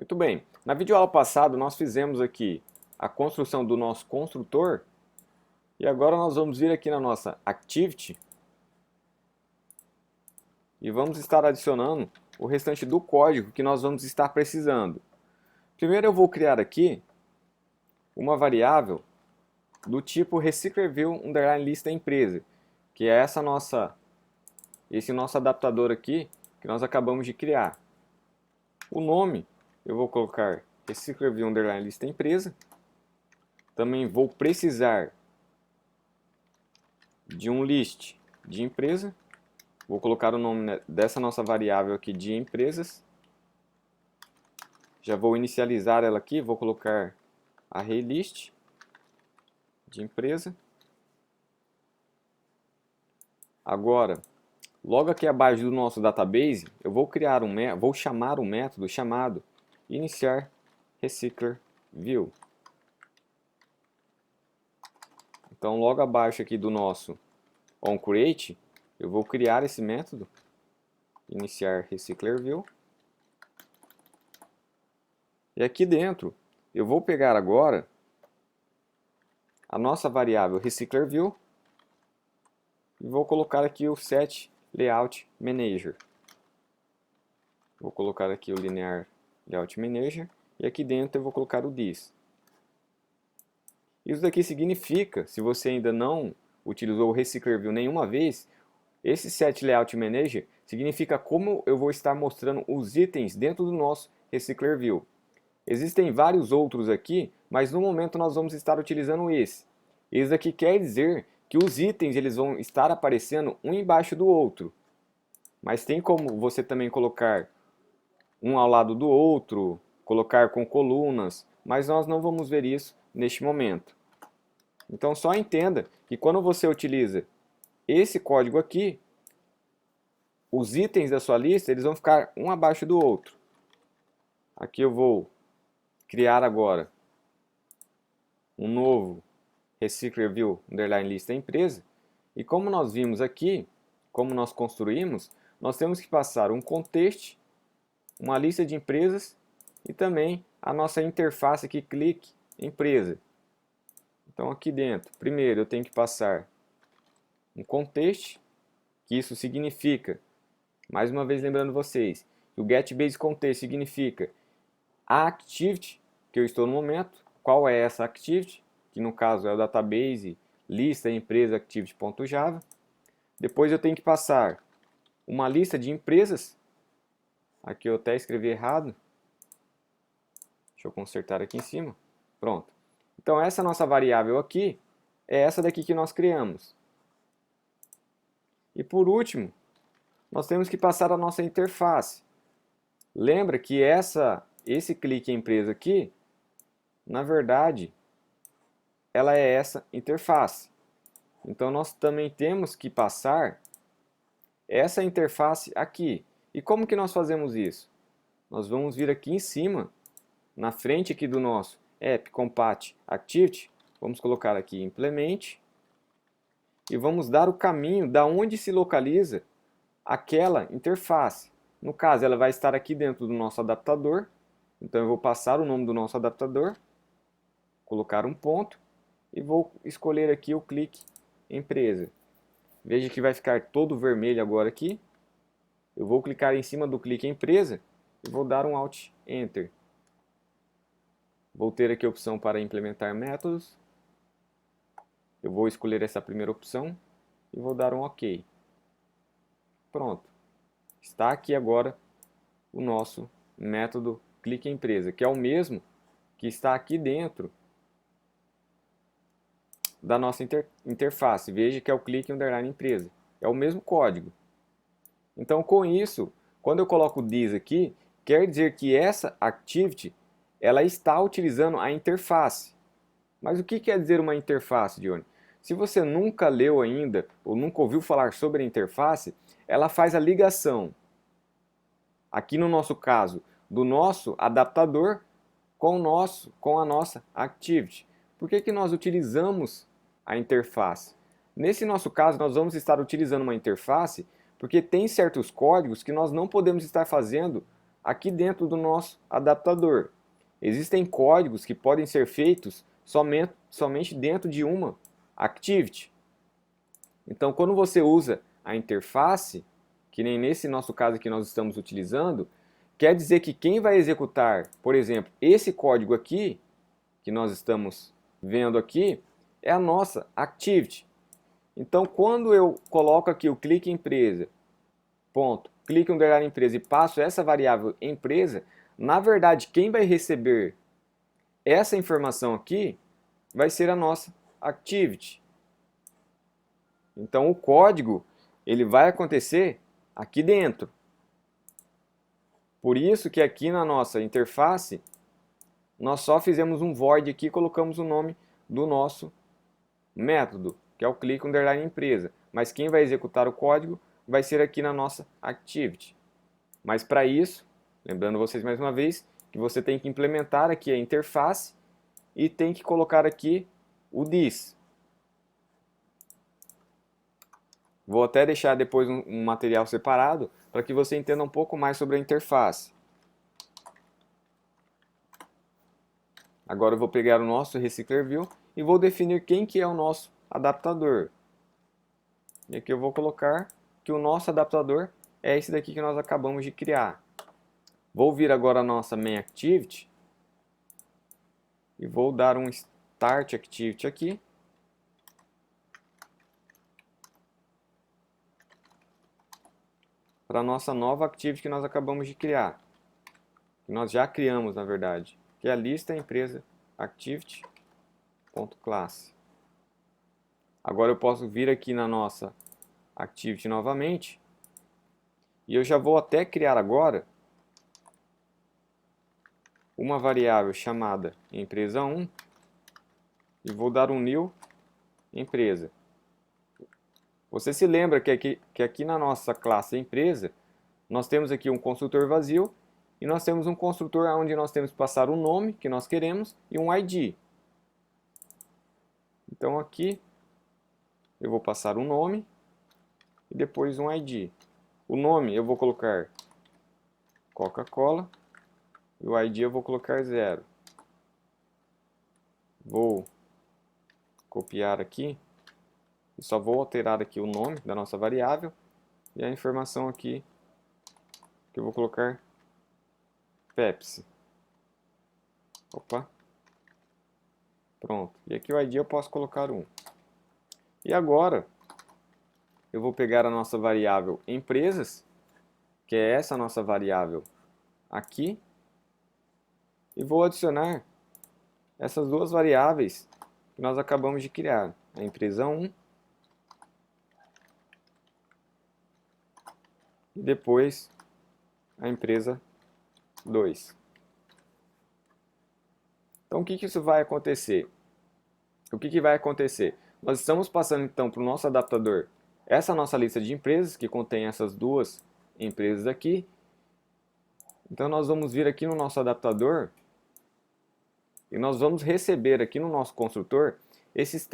Muito bem, na videoaula passada nós fizemos aqui a construção do nosso construtor e agora nós vamos vir aqui na nossa Activity e vamos estar adicionando o restante do código que nós vamos estar precisando. Primeiro eu vou criar aqui uma variável do tipo RecyclerView_lista_empresa, que é esse nosso adaptador aqui que nós acabamos de criar. O nome eu vou colocar RecyclerView_lista_empresa. Também vou precisar de um list de empresa. Vou colocar o nome dessa nossa variável aqui de empresas. Já vou inicializar ela aqui, vou colocar ArrayList de empresa. Agora, logo aqui abaixo do nosso database, eu vou chamar um método chamado iniciarRecyclerView. Então, logo abaixo aqui do nosso onCreate, eu vou criar esse método iniciarRecyclerView. E aqui dentro, eu vou pegar agora a nossa variável RecyclerView e vou colocar aqui o setLayoutManager. Vou colocar aqui o Linear Layout Manager e aqui dentro eu vou colocar o this. Isso daqui significa, se você ainda não utilizou o RecyclerView nenhuma vez, esse setLayoutManager significa como eu vou estar mostrando os itens dentro do nosso RecyclerView. Existem vários outros aqui, mas no momento nós vamos estar utilizando esse. Esse aqui quer dizer que os itens eles vão estar aparecendo um embaixo do outro. Mas tem como você também colocar um ao lado do outro, colocar com colunas, mas nós não vamos ver isso neste momento. Então só entenda que quando você utiliza esse código aqui, os itens da sua lista eles vão ficar um abaixo do outro. Aqui eu vou criar agora um novo RecyclerView_lista_empresa. E como nós vimos aqui, como nós construímos, nós temos que passar um contexto, uma lista de empresas e também a nossa interface aqui, clique empresa. Então aqui dentro, primeiro eu tenho que passar um contexto, que isso significa, mais uma vez lembrando vocês, que o getBaseContext significa a activity que eu estou no momento, qual é essa activity, que no caso é o database lista empresa activity.java. Depois eu tenho que passar uma lista de empresas, aqui eu até escrevi errado, deixa eu consertar aqui em cima, pronto. Então essa nossa variável aqui é essa daqui que nós criamos. E por último, nós temos que passar a nossa interface. Lembra que esse clique empresa aqui, na verdade, ela é essa interface. Então nós também temos que passar essa interface aqui. E como que nós fazemos isso? Nós vamos vir aqui em cima, na frente aqui do nosso app_compat_activity, vamos colocar aqui implement e vamos dar o caminho da onde se localiza aquela interface. No caso, ela vai estar aqui dentro do nosso adaptador. Então eu vou passar o nome do nosso adaptador, colocar um ponto e vou escolher aqui o clique empresa. Veja que vai ficar todo vermelho agora aqui. Eu vou clicar em cima do clique empresa e vou dar um Alt Enter. Vou ter aqui a opção para implementar métodos. Eu vou escolher essa primeira opção e vou dar um OK. Pronto. Está aqui agora o nosso método clique empresa, que é o mesmo que está aqui dentro da nossa interface. Veja que é o clique empresa. É o mesmo código. Então, com isso, quando eu coloco this aqui, quer dizer que essa activity ela está utilizando a interface. Mas o que quer dizer uma interface, Johnny? Se você nunca leu ainda, ou nunca ouviu falar sobre a interface, ela faz a ligação, aqui no nosso caso, do nosso adaptador com a nossa activity. Por que nós utilizamos a interface? Nesse nosso caso, nós vamos estar utilizando uma interface porque tem certos códigos que nós não podemos estar fazendo aqui dentro do nosso adaptador. Existem códigos que podem ser feitos somente dentro de uma activity. Então, quando você usa a interface, que nem nesse nosso caso que nós estamos utilizando, quer dizer que quem vai executar, por exemplo, esse código aqui, que nós estamos vendo aqui, é a nossa activity. Então, quando eu coloco aqui o clique empresa, ponto, clique underline empresa e passo essa variável empresa, na verdade, quem vai receber essa informação aqui vai ser a nossa activity. Então, o código ele vai acontecer aqui dentro. Por isso que aqui na nossa interface, nós só fizemos um void aqui e colocamos o nome do nosso método, que é o clique underline empresa. Mas quem vai executar o código vai ser aqui na nossa activity. Mas para isso, lembrando vocês mais uma vez, que você tem que implementar aqui a interface e tem que colocar aqui o this. Vou até deixar depois um material separado para que você entenda um pouco mais sobre a interface. Agora eu vou pegar o nosso Recycler View e vou definir quem que é o nosso adaptador. E aqui eu vou colocar que o nosso adaptador é esse daqui que nós acabamos de criar. Vou vir agora a nossa Main Activity e vou dar um Start Activity aqui. Para a nossa nova Activity que nós acabamos de criar. Que nós já criamos, na verdade. Que é a lista empresa Activity.class. Agora eu posso vir aqui na nossa Activity novamente. E eu já vou até criar agora uma variável chamada empresa1 e vou dar um new empresa. Você se lembra que aqui na nossa classe empresa, nós temos aqui um construtor vazio e nós temos um construtor onde nós temos que passar o nome que nós queremos e um ID. Então aqui eu vou passar o nome e depois um ID. O nome eu vou colocar Coca-Cola e o ID eu vou colocar 0. Vou copiar aqui e só vou alterar aqui o nome da nossa variável e a informação aqui que eu vou colocar Pepsi. Opa. Pronto. E aqui o ID eu posso colocar 1. E agora eu vou pegar a nossa variável empresas, que é essa nossa variável aqui, e vou adicionar essas duas variáveis que nós acabamos de criar, a empresa1 e depois a empresa 2. Então o que isso vai acontecer? O que vai acontecer? Nós estamos passando então para o nosso adaptador essa nossa lista de empresas, que contém essas duas empresas aqui. Então nós vamos vir aqui no nosso adaptador e nós vamos receber aqui no nosso construtor essas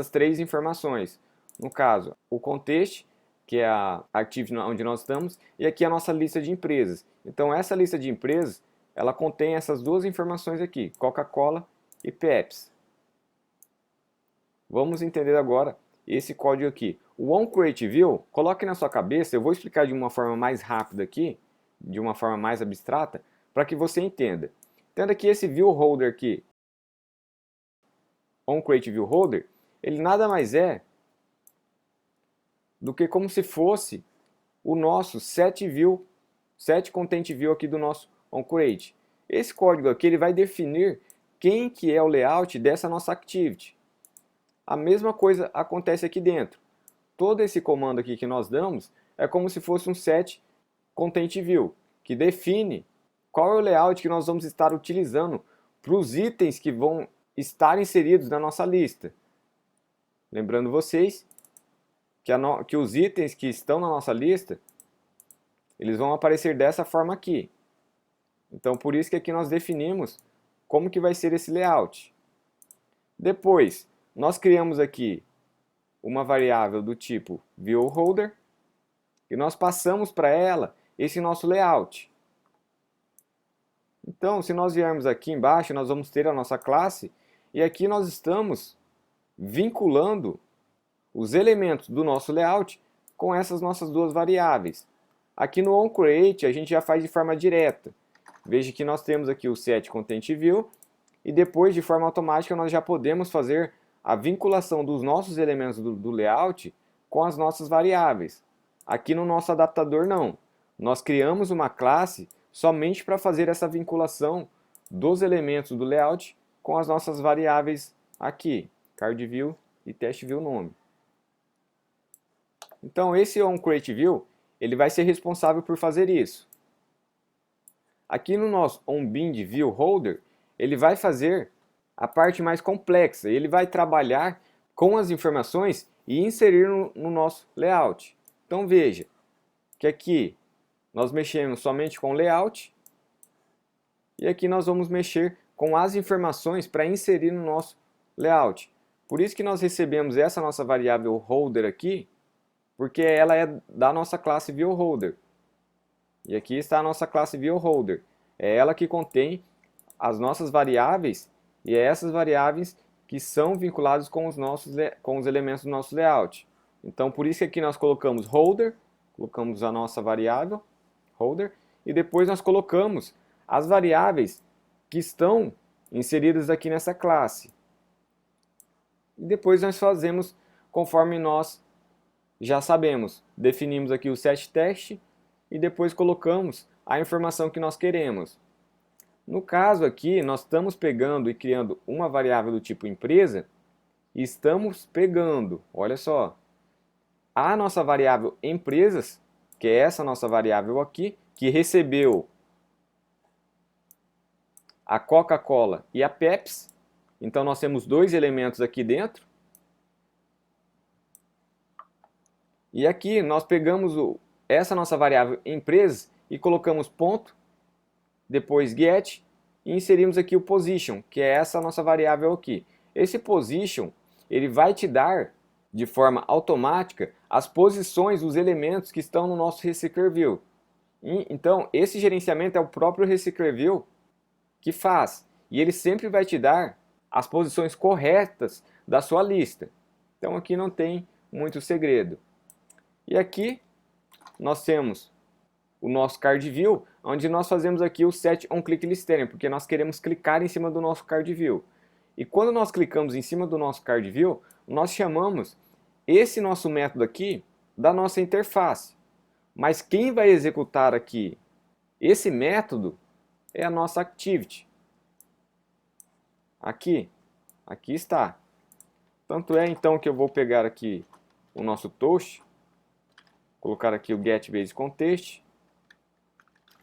três informações. No caso, o contexto, que é a activity onde nós estamos, e aqui a nossa lista de empresas. Então essa lista de empresas, ela contém essas duas informações aqui, Coca-Cola e Pepsi. Vamos entender agora esse código aqui. O onCreateView, coloque na sua cabeça, eu vou explicar de uma forma mais rápida aqui, de uma forma mais abstrata, para que você entenda. Tendo aqui esse viewHolder aqui, onCreateViewHolder, ele nada mais é do que como se fosse o nosso setContentView aqui do nosso onCreate. Esse código aqui ele vai definir quem que é o layout dessa nossa activity. A mesma coisa acontece aqui dentro. Todo esse comando aqui que nós damos é como se fosse um setContentView, que define qual é o layout que nós vamos estar utilizando para os itens que vão estar inseridos na nossa lista. Lembrando vocês que os itens que estão na nossa lista, eles vão aparecer dessa forma aqui. Então por isso que aqui nós definimos como que vai ser esse layout. Depois, nós criamos aqui uma variável do tipo viewHolder e nós passamos para ela esse nosso layout. Então, se nós viermos aqui embaixo, nós vamos ter a nossa classe, e aqui nós estamos vinculando os elementos do nosso layout com essas nossas duas variáveis. Aqui no onCreate a gente já faz de forma direta. Veja que nós temos aqui o setContentView, e depois, de forma automática, nós já podemos fazer a vinculação dos nossos elementos do layout com as nossas variáveis. Aqui no nosso adaptador não. Nós criamos uma classe somente para fazer essa vinculação dos elementos do layout com as nossas variáveis aqui, CardView e TestViewNome. Então esse onCreateView, ele vai ser responsável por fazer isso. Aqui no nosso onBindViewHolder, ele vai fazer a parte mais complexa. Ele vai trabalhar com as informações e inserir no nosso layout. Então veja que aqui nós mexemos somente com o layout e aqui nós vamos mexer com as informações para inserir no nosso layout. Por isso que nós recebemos essa nossa variável holder aqui, porque ela é da nossa classe viewHolder. E aqui está a nossa classe viewHolder. É ela que contém as nossas variáveis, e é essas variáveis que são vinculadas com os elementos do nosso layout. Então, por isso que aqui nós colocamos holder, colocamos a nossa variável, holder, e depois nós colocamos as variáveis que estão inseridas aqui nessa classe. E depois nós fazemos conforme nós já sabemos. Definimos aqui o setText e depois colocamos a informação que nós queremos. No caso aqui, nós estamos pegando e criando uma variável do tipo empresa e estamos pegando, olha só, a nossa variável empresas, que é essa nossa variável aqui, que recebeu a Coca-Cola e a Pepsi. Então nós temos dois elementos aqui dentro. E aqui nós pegamos essa nossa variável empresas e colocamos ponto, depois get, e inserimos aqui o position, que é essa nossa variável aqui. Esse position, ele vai te dar, de forma automática, as posições dos elementos que estão no nosso RecyclerView. Então, esse gerenciamento é o próprio RecyclerView que faz. E ele sempre vai te dar as posições corretas da sua lista. Então, aqui não tem muito segredo. E aqui, nós temos o nosso CardView, onde nós fazemos aqui o setOnClickListErem, porque nós queremos clicar em cima do nosso CardView. E quando nós clicamos em cima do nosso CardView, nós chamamos esse nosso método aqui da nossa interface. Mas quem vai executar aqui esse método é a nossa Activity. Aqui está. Tanto é então que eu vou pegar aqui o nosso toast, colocar aqui o getBaseContest,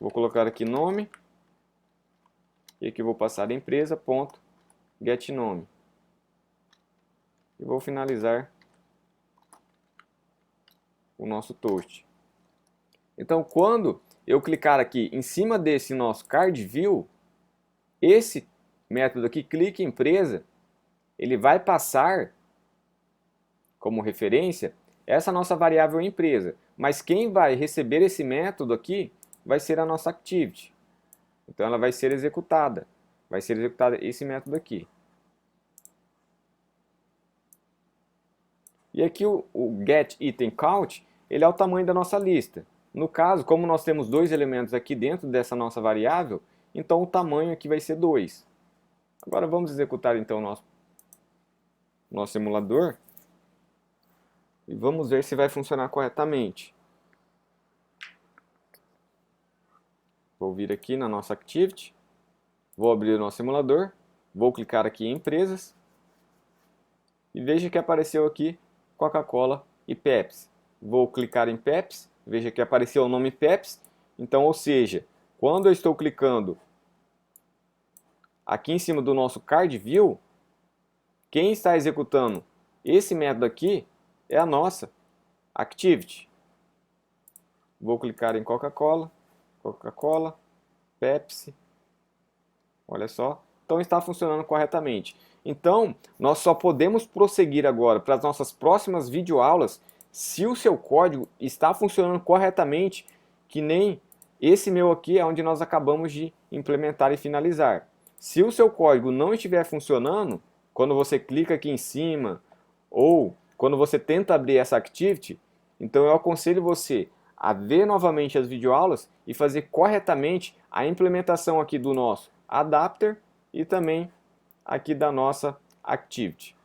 vou colocar aqui nome, e aqui eu vou passar a empresa, ponto, getNome. E vou finalizar o nosso toast. Então, quando eu clicar aqui em cima desse nosso CardView, esse método aqui, clique empresa, ele vai passar como referência essa nossa variável empresa. Mas quem vai receber esse método aqui vai ser a nossa Activity. Então ela vai ser executada. Vai ser executado esse método aqui. E aqui o getItemCount, ele é o tamanho da nossa lista. No caso, como nós temos dois elementos aqui dentro dessa nossa variável, então o tamanho aqui vai ser 2. Agora vamos executar então o nosso simulador e vamos ver se vai funcionar corretamente. Vou vir aqui na nossa Activity, vou abrir o nosso simulador, vou clicar aqui em empresas e veja que apareceu aqui Coca-Cola e Pepsi. Vou clicar em Pepsi, veja que apareceu o nome Pepsi. Então, ou seja, quando eu estou clicando aqui em cima do nosso CardView, quem está executando esse método aqui é a nossa Activity. Vou clicar em Coca-Cola, Coca-Cola, Pepsi. Olha só. Então está funcionando corretamente. Então, nós só podemos prosseguir agora para as nossas próximas videoaulas se o seu código está funcionando corretamente, que nem esse meu aqui é onde nós acabamos de implementar e finalizar. Se o seu código não estiver funcionando, quando você clica aqui em cima, ou quando você tenta abrir essa Activity, então eu aconselho você a ver novamente as videoaulas e fazer corretamente a implementação aqui do nosso adapter e também aqui da nossa Activity.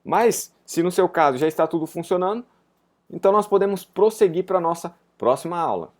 Mas, se no seu caso já está tudo funcionando, então nós podemos prosseguir para a nossa próxima aula.